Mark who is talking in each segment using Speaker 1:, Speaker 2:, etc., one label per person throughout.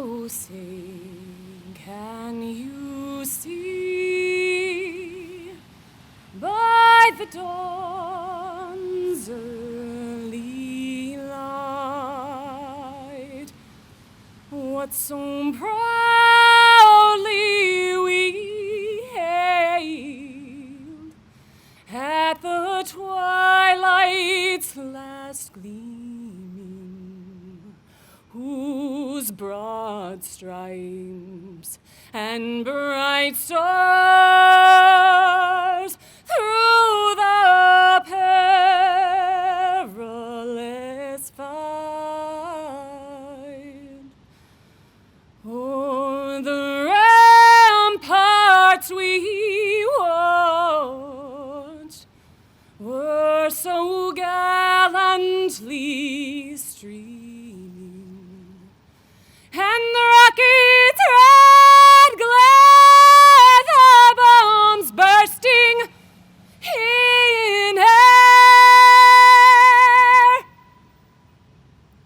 Speaker 1: Oh, say, can you see by the dawn's early light what so proudly we hailed at the twilight's last gleaming, whose broad stripes and bright stars through the perilous fight o'er the ramparts we watched were so gallantly streaming, and the rockets red glare, the bombs bursting in air,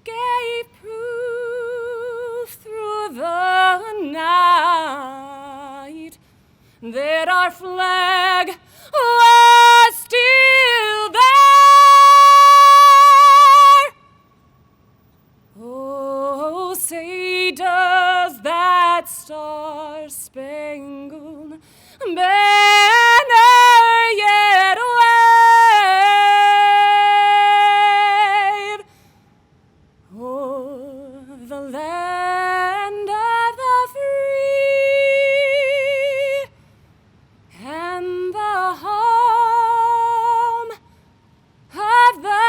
Speaker 1: gave proof through the night that our flag was still there. Oh, say does that star-spangled banner yet wave o'er the land of the free and the home of the brave?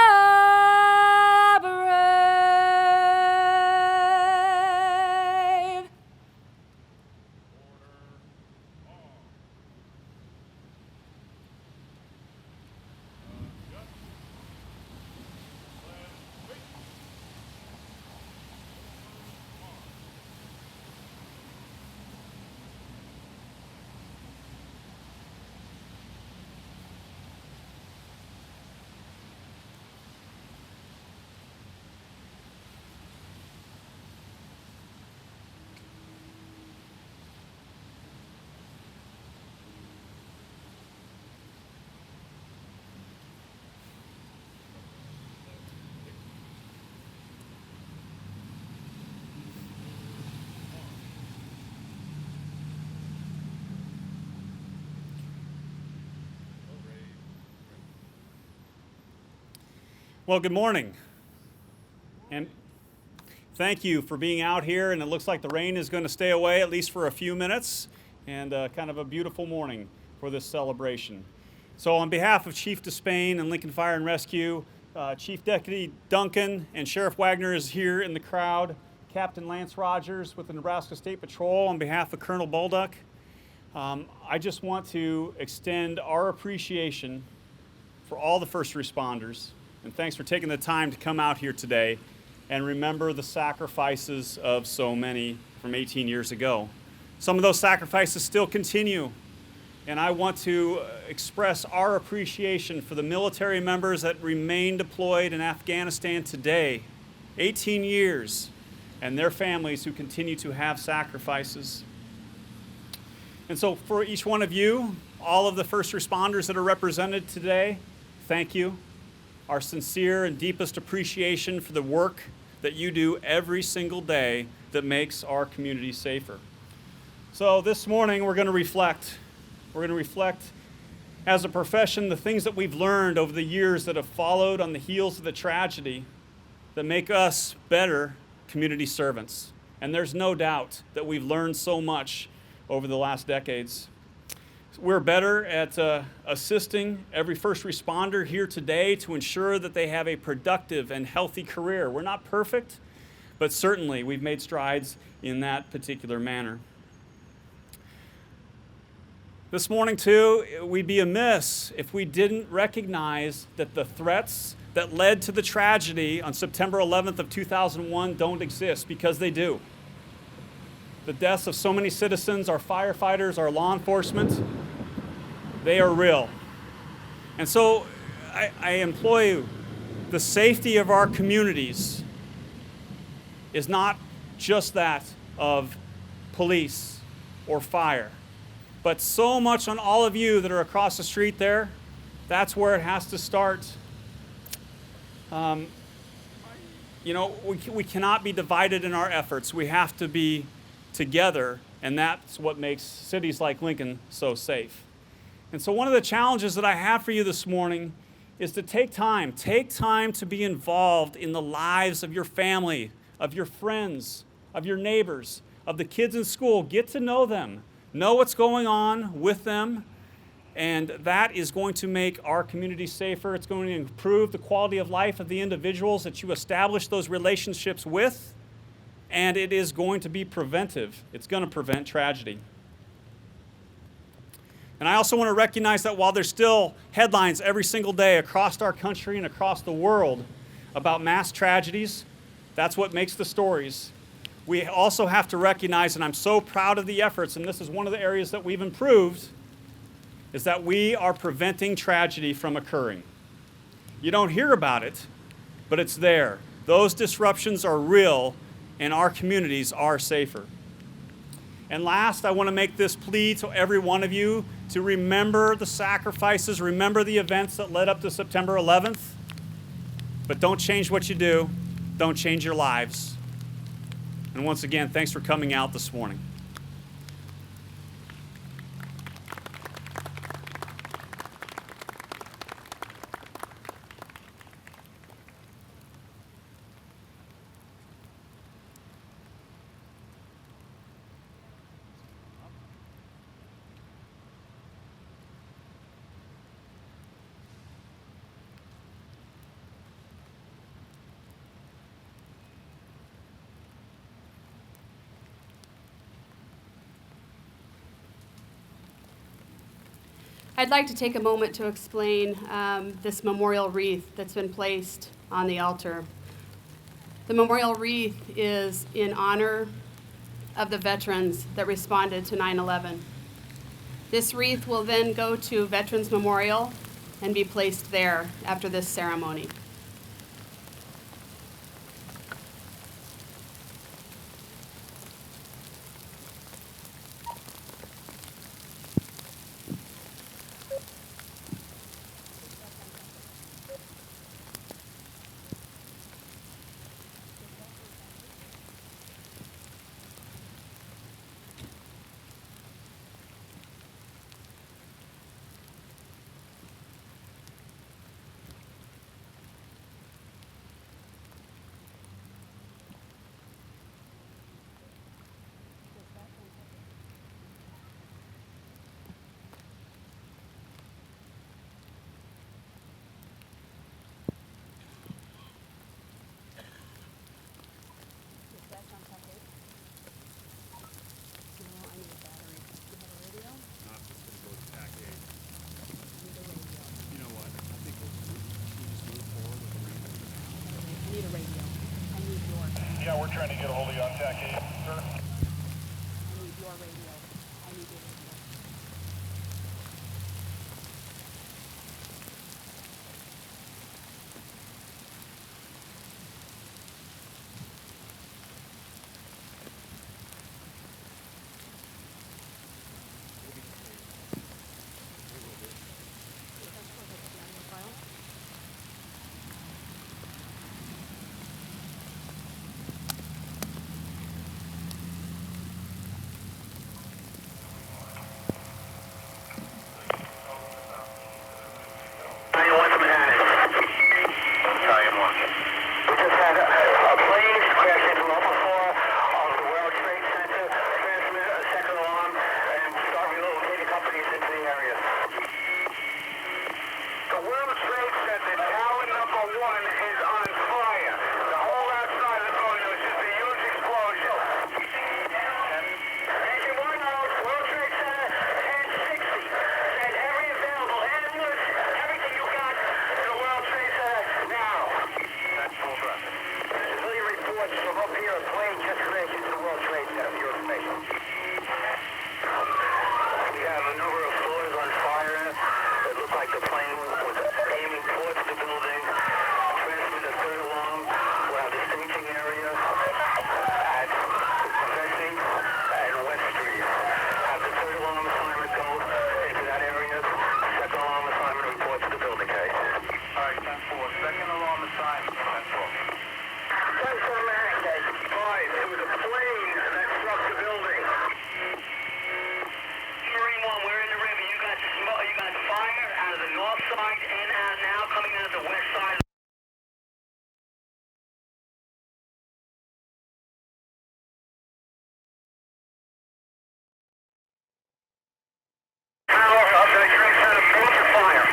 Speaker 2: Well, good morning, and thank you for being out here, and it looks like the rain is going to stay away at least for a few minutes, and kind of a beautiful morning for this celebration. So on behalf of Chief Despain and Lincoln Fire and Rescue, Chief Deputy Duncan and Sheriff Wagner is here in the crowd, Captain Lance Rogers with the Nebraska State Patrol on behalf of Colonel Baldock. I just want to extend our appreciation for all the first responders, and thanks for taking the time to come out here today and remember the sacrifices of so many from 18 years ago. Some of those sacrifices still continue, and I want to express our appreciation for the military members that remain deployed in Afghanistan today, 18 years, and their families who continue to have sacrifices. And so for each one of you, all of the first responders that are represented today, thank you. Our sincere and deepest appreciation for the work that you do every single day that makes our community safer. So this morning we're going to reflect. We're going to reflect as a profession the things that we've learned over the years that have followed on the heels of the tragedy that make us better community servants. And there's no doubt that we've learned so much over the last decades. We're better at assisting every first responder here today to ensure that they have a productive and healthy career. We're not perfect, but certainly we've made strides in that particular manner. This morning, too, we'd be amiss if we didn't recognize that the threats that led to the tragedy on September 11th of 2001 don't exist, because they do. The deaths of so many citizens, our firefighters, our law enforcement, they are real. And so I implore you, the safety of our communities is not just that. of police or fire. But so much on all of you that are across the street there, that's where it has to start. We cannot be divided in our efforts. We have to be together, and that's what makes cities like Lincoln so safe. And so one of the challenges that I have for you this morning is to take time to be involved in the lives of your family, of your friends, of your neighbors, of the kids in school. Get to know them. Know what's going on with them, and that is going to make our community safer. It's going to improve the quality of life of the individuals that you establish those relationships with, and it is going to be preventive. It's going to prevent tragedy. And I also want to recognize that while there's still headlines every single day across our country and across the world about mass tragedies, that's what makes the stories. We also have to recognize, and I'm so proud of the efforts, and this is one of the areas that we've improved, is that we are preventing tragedy from occurring. You don't hear about it, but it's there. Those disruptions are real, and our communities are safer. And last, I want to make this plea to every one of you to remember the sacrifices, remember the events that led up to September 11th, but don't change what you do. Don't change your lives. And once again, thanks for coming out this morning.
Speaker 3: I'd like to take a moment to explain this memorial wreath that's been placed on the altar. The memorial wreath is in honor of the veterans that responded to 9/11. This wreath will then go to Veterans Memorial and be placed there after this ceremony.
Speaker 4: Yeah, we're trying to get a hold of you on TAC 8, sir.
Speaker 3: I need your radio. I need your radio.
Speaker 4: Second alarm assigned, 10-4. Five, it was a plane that struck the building. Marine 1, we're in the river. You got smoke, you got fire out of the north side and out now coming out of the west side. Power up to the Green Center, major fire.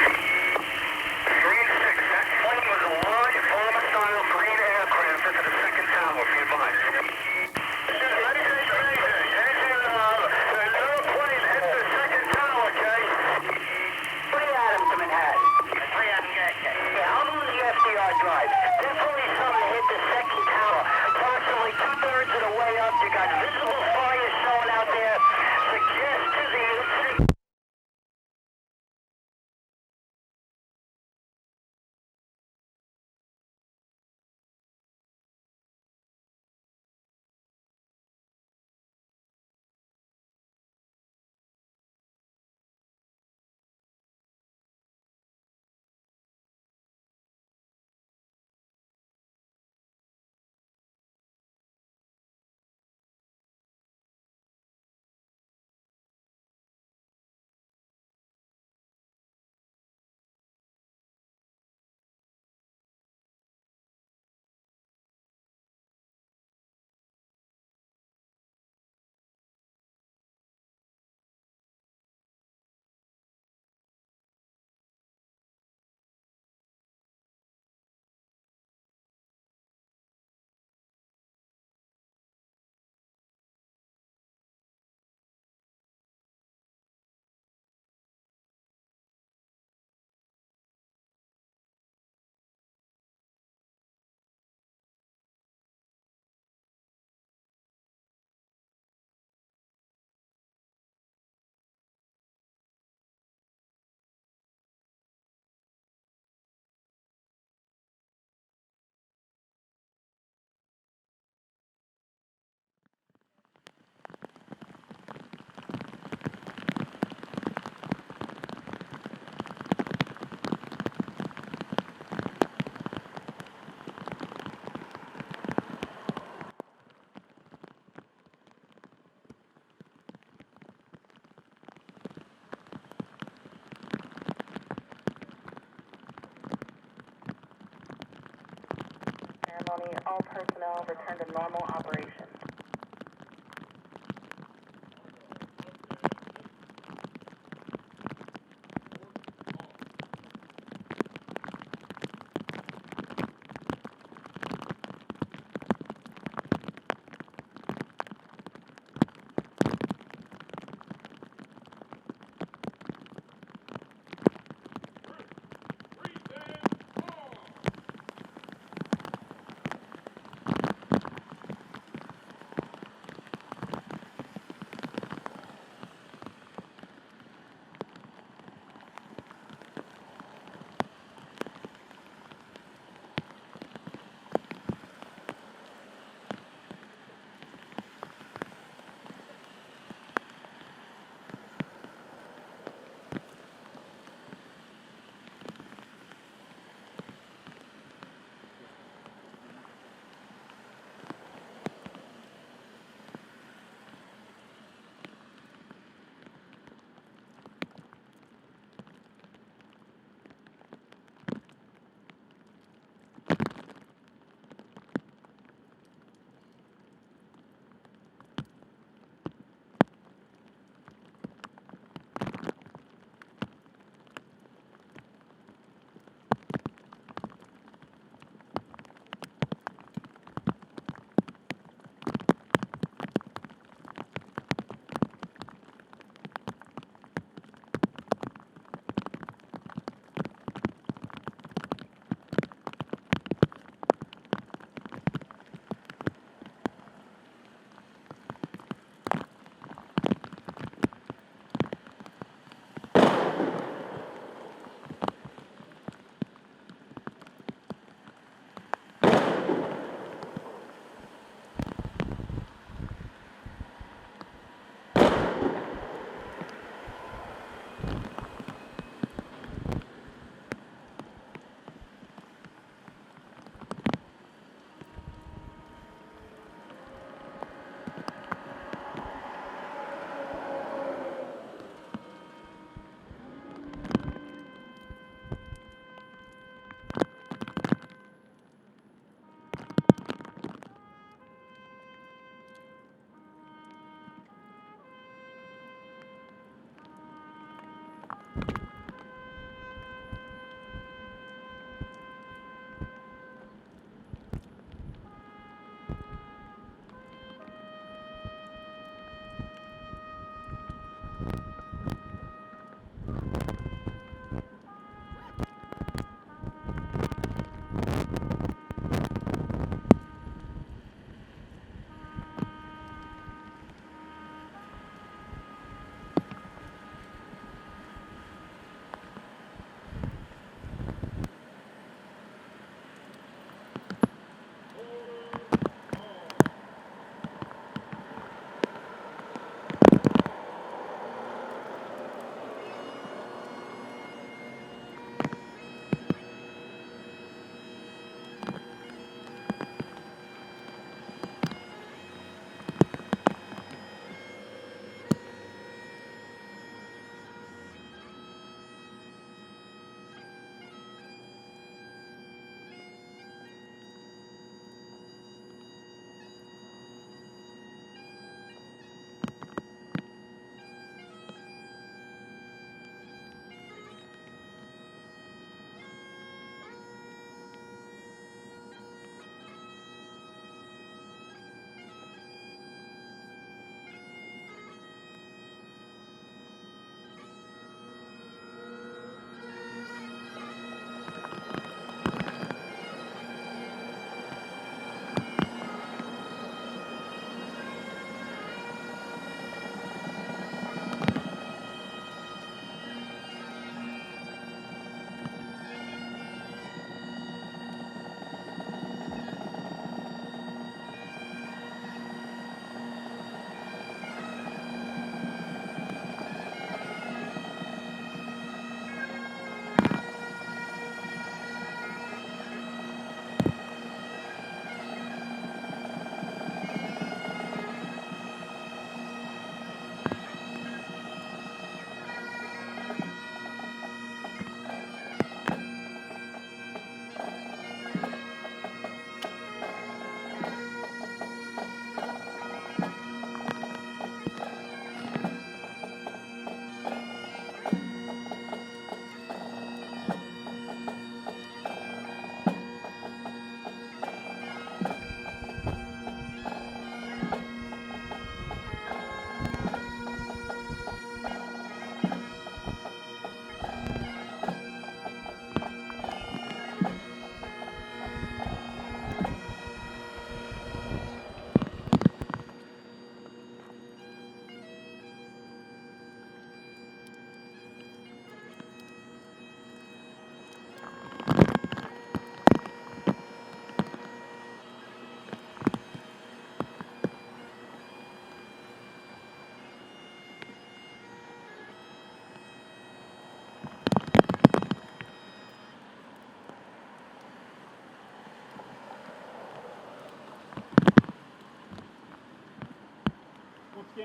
Speaker 4: Green 6, that plane was a large bomber-style green aircraft into the second tower, be advised. Drive. Definitely something hit the second tower. Approximately 2/3 of the way up, you got visible fire showing out there. Suggest to the incident.
Speaker 5: Ceremony, all personnel return to normal operation.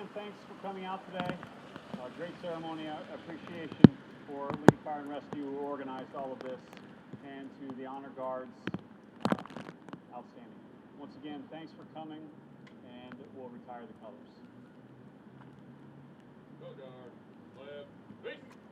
Speaker 2: again, thanks for coming out today. Great ceremony. Appreciation for Lincoln Fire and Rescue who organized all of this, and to the Honor Guards. Outstanding. Once again, thanks for coming, and we'll retire the colors.
Speaker 6: Go, Guard. Left. Peace.